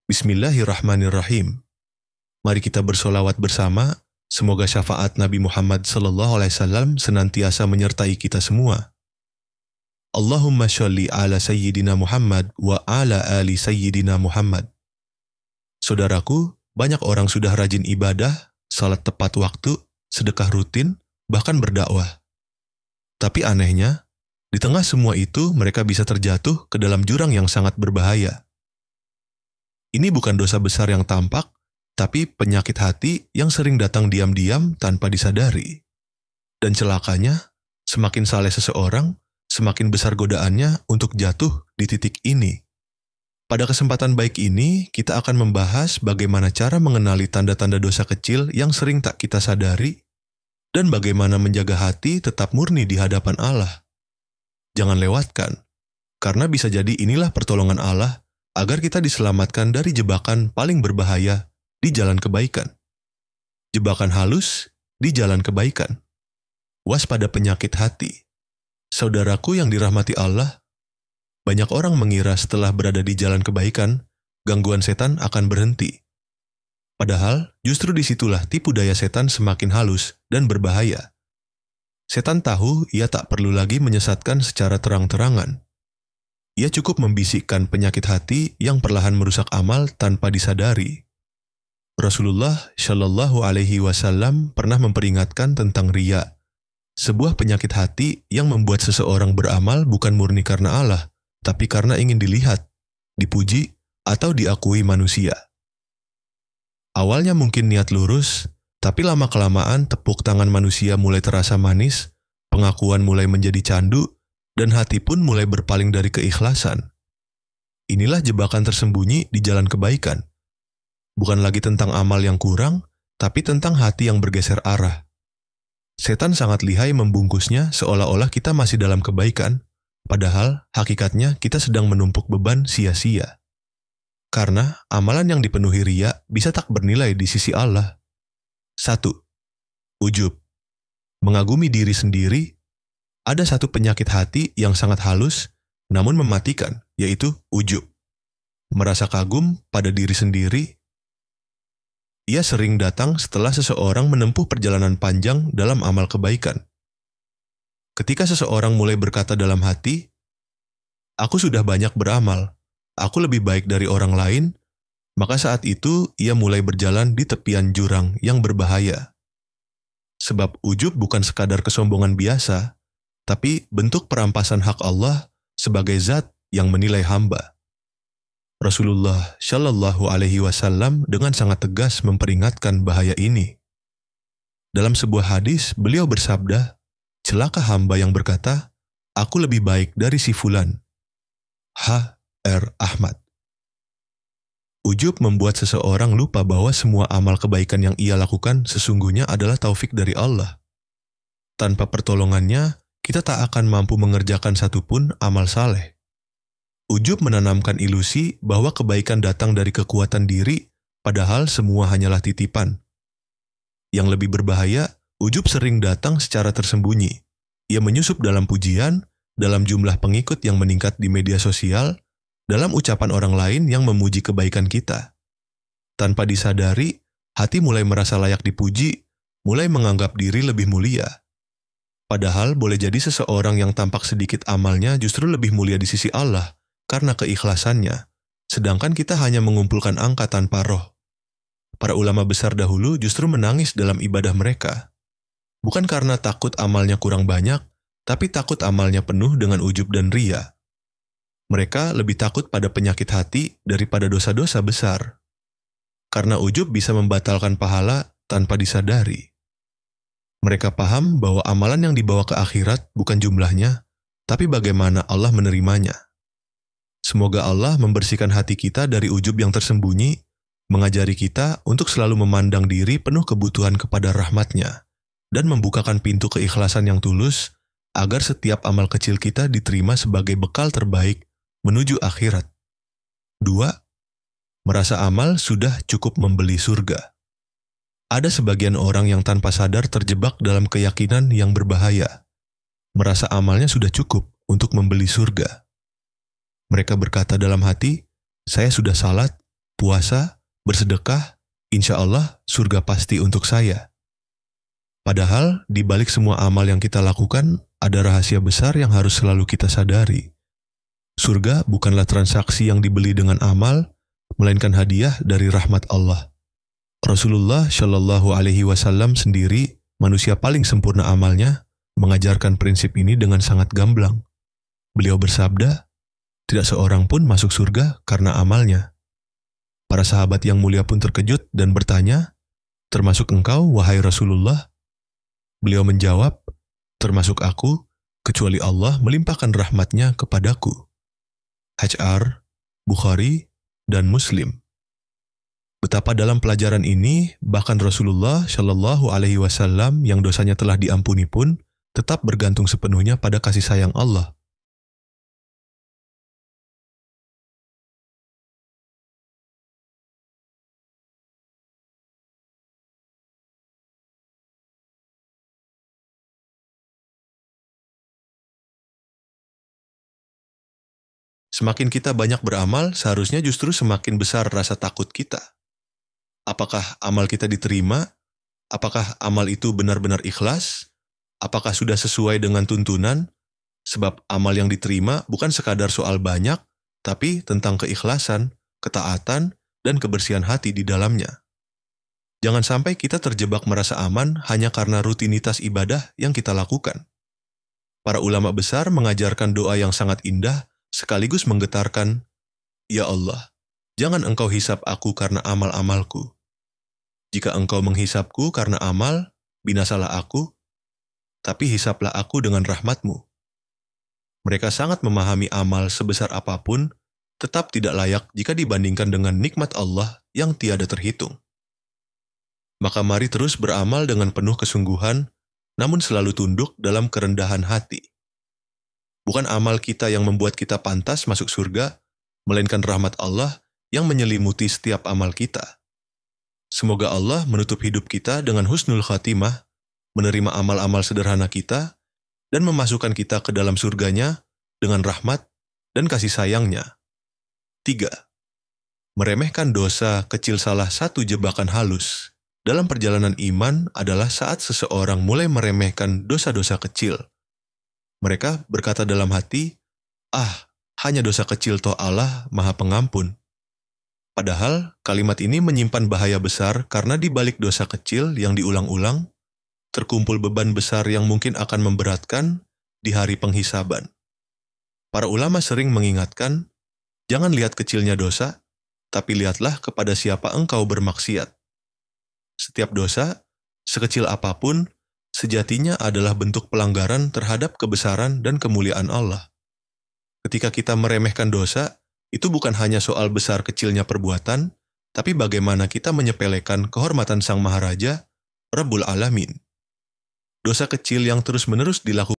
Bismillahirrahmanirrahim. Mari kita bersolawat bersama, semoga syafaat Nabi Muhammad SAW senantiasa menyertai kita semua. Allahumma sholli ala Sayyidina Muhammad wa ala ali Sayyidina Muhammad. Saudaraku, banyak orang sudah rajin ibadah, salat tepat waktu, sedekah rutin, bahkan berdakwah. Tapi anehnya, di tengah semua itu mereka bisa terjatuh ke dalam jurang yang sangat berbahaya. Ini bukan dosa besar yang tampak, tapi penyakit hati yang sering datang diam-diam tanpa disadari. Dan celakanya, semakin saleh seseorang, semakin besar godaannya untuk jatuh di titik ini. Pada kesempatan baik ini, kita akan membahas bagaimana cara mengenali tanda-tanda dosa kecil yang sering tak kita sadari, dan bagaimana menjaga hati tetap murni di hadapan Allah. Jangan lewatkan, karena bisa jadi inilah pertolongan Allah agar kita diselamatkan dari jebakan paling berbahaya di jalan kebaikan. Jebakan halus di jalan kebaikan. Waspada penyakit hati. Saudaraku yang dirahmati Allah, banyak orang mengira setelah berada di jalan kebaikan, gangguan setan akan berhenti. Padahal justru disitulah tipu daya setan semakin halus dan berbahaya. Setan tahu ia tak perlu lagi menyesatkan secara terang-terangan. Ia cukup membisikkan penyakit hati yang perlahan merusak amal tanpa disadari. Rasulullah Shallallahu Alaihi Wasallam pernah memperingatkan tentang riya, sebuah penyakit hati yang membuat seseorang beramal bukan murni karena Allah, tapi karena ingin dilihat, dipuji, atau diakui manusia. Awalnya mungkin niat lurus, tapi lama-kelamaan tepuk tangan manusia mulai terasa manis, pengakuan mulai menjadi candu, dan hati pun mulai berpaling dari keikhlasan. Inilah jebakan tersembunyi di jalan kebaikan. Bukan lagi tentang amal yang kurang, tapi tentang hati yang bergeser arah. Setan sangat lihai membungkusnya seolah-olah kita masih dalam kebaikan, padahal hakikatnya kita sedang menumpuk beban sia-sia. Karena amalan yang dipenuhi riya bisa tak bernilai di sisi Allah. 1. Ujub. Mengagumi diri sendiri. Ada satu penyakit hati yang sangat halus, namun mematikan, yaitu ujub. Merasa kagum pada diri sendiri. Ia sering datang setelah seseorang menempuh perjalanan panjang dalam amal kebaikan. Ketika seseorang mulai berkata dalam hati, "Aku sudah banyak beramal, aku lebih baik dari orang lain," maka saat itu ia mulai berjalan di tepian jurang yang berbahaya. Sebab ujub bukan sekadar kesombongan biasa, tapi bentuk perampasan hak Allah sebagai zat yang menilai hamba. Rasulullah Shallallahu Alaihi Wasallam dengan sangat tegas memperingatkan bahaya ini. Dalam sebuah hadis, beliau bersabda, "Celaka hamba yang berkata, aku lebih baik dari si fulan." H.R. Ahmad. Ujub membuat seseorang lupa bahwa semua amal kebaikan yang ia lakukan sesungguhnya adalah taufik dari Allah. Tanpa pertolongannya, kita tak akan mampu mengerjakan satupun amal saleh. Ujub menanamkan ilusi bahwa kebaikan datang dari kekuatan diri, padahal semua hanyalah titipan. Yang lebih berbahaya, ujub sering datang secara tersembunyi. Ia menyusup dalam pujian, dalam jumlah pengikut yang meningkat di media sosial, dalam ucapan orang lain yang memuji kebaikan kita. Tanpa disadari, hati mulai merasa layak dipuji, mulai menganggap diri lebih mulia. Padahal boleh jadi seseorang yang tampak sedikit amalnya justru lebih mulia di sisi Allah karena keikhlasannya, sedangkan kita hanya mengumpulkan angka tanpa roh. Para ulama besar dahulu justru menangis dalam ibadah mereka. Bukan karena takut amalnya kurang banyak, tapi takut amalnya penuh dengan ujub dan riya. Mereka lebih takut pada penyakit hati daripada dosa-dosa besar. Karena ujub bisa membatalkan pahala tanpa disadari. Mereka paham bahwa amalan yang dibawa ke akhirat bukan jumlahnya, tapi bagaimana Allah menerimanya. Semoga Allah membersihkan hati kita dari ujub yang tersembunyi, mengajari kita untuk selalu memandang diri penuh kebutuhan kepada rahmat-Nya, dan membukakan pintu keikhlasan yang tulus, agar setiap amal kecil kita diterima sebagai bekal terbaik menuju akhirat. 2. Merasa amal sudah cukup membeli surga. Ada sebagian orang yang tanpa sadar terjebak dalam keyakinan yang berbahaya. Merasa amalnya sudah cukup untuk membeli surga. Mereka berkata dalam hati, "Saya sudah salat, puasa, bersedekah, insya Allah surga pasti untuk saya. Padahal di balik semua amal yang kita lakukan, ada rahasia besar yang harus selalu kita sadari. Surga bukanlah transaksi yang dibeli dengan amal, melainkan hadiah dari rahmat Allah. Rasulullah Shallallahu Alaihi Wasallam sendiri, manusia paling sempurna amalnya, mengajarkan prinsip ini dengan sangat gamblang. Beliau bersabda, tidak seorang pun masuk surga karena amalnya. Para sahabat yang mulia pun terkejut dan bertanya, termasuk engkau, wahai Rasulullah? Beliau menjawab, termasuk aku, kecuali Allah melimpahkan rahmatnya kepadaku. HR, Bukhari, dan Muslim. Betapa dalam pelajaran ini, bahkan Rasulullah Shallallahu Alaihi Wasallam yang dosanya telah diampuni pun tetap bergantung sepenuhnya pada kasih sayang Allah. Semakin kita banyak beramal, seharusnya justru semakin besar rasa takut kita. Apakah amal kita diterima? Apakah amal itu benar-benar ikhlas? Apakah sudah sesuai dengan tuntunan? Sebab amal yang diterima bukan sekadar soal banyak, tapi tentang keikhlasan, ketaatan, dan kebersihan hati di dalamnya. Jangan sampai kita terjebak merasa aman hanya karena rutinitas ibadah yang kita lakukan. Para ulama besar mengajarkan doa yang sangat indah, sekaligus menggetarkan, Ya Allah, jangan engkau hisap aku karena amal-amalku. Jika engkau menghisapku karena amal, binasalah aku, tapi hisaplah aku dengan rahmatmu. Mereka sangat memahami amal sebesar apapun, tetap tidak layak jika dibandingkan dengan nikmat Allah yang tiada terhitung. Maka mari terus beramal dengan penuh kesungguhan, namun selalu tunduk dalam kerendahan hati. Bukan amal kita yang membuat kita pantas masuk surga, melainkan rahmat Allah yang menyelimuti setiap amal kita. Semoga Allah menutup hidup kita dengan husnul khatimah, menerima amal-amal sederhana kita, dan memasukkan kita ke dalam surganya dengan rahmat dan kasih sayangnya. 3. Meremehkan dosa kecil salah satu jebakan halus dalam perjalanan iman adalah saat seseorang mulai meremehkan dosa-dosa kecil. Mereka berkata dalam hati, hanya dosa kecil toh Allah Maha Pengampun. Padahal kalimat ini menyimpan bahaya besar karena di balik dosa kecil yang diulang-ulang, terkumpul beban besar yang mungkin akan memberatkan di hari penghisaban. Para ulama sering mengingatkan, jangan lihat kecilnya dosa, tapi lihatlah kepada siapa engkau bermaksiat. Setiap dosa, sekecil apapun, sejatinya adalah bentuk pelanggaran terhadap kebesaran dan kemuliaan Allah. Ketika kita meremehkan dosa, itu bukan hanya soal besar kecilnya perbuatan, tapi bagaimana kita menyepelekan kehormatan Sang Maharaja, Rabbul Alamin. Dosa kecil yang terus-menerus dilakukan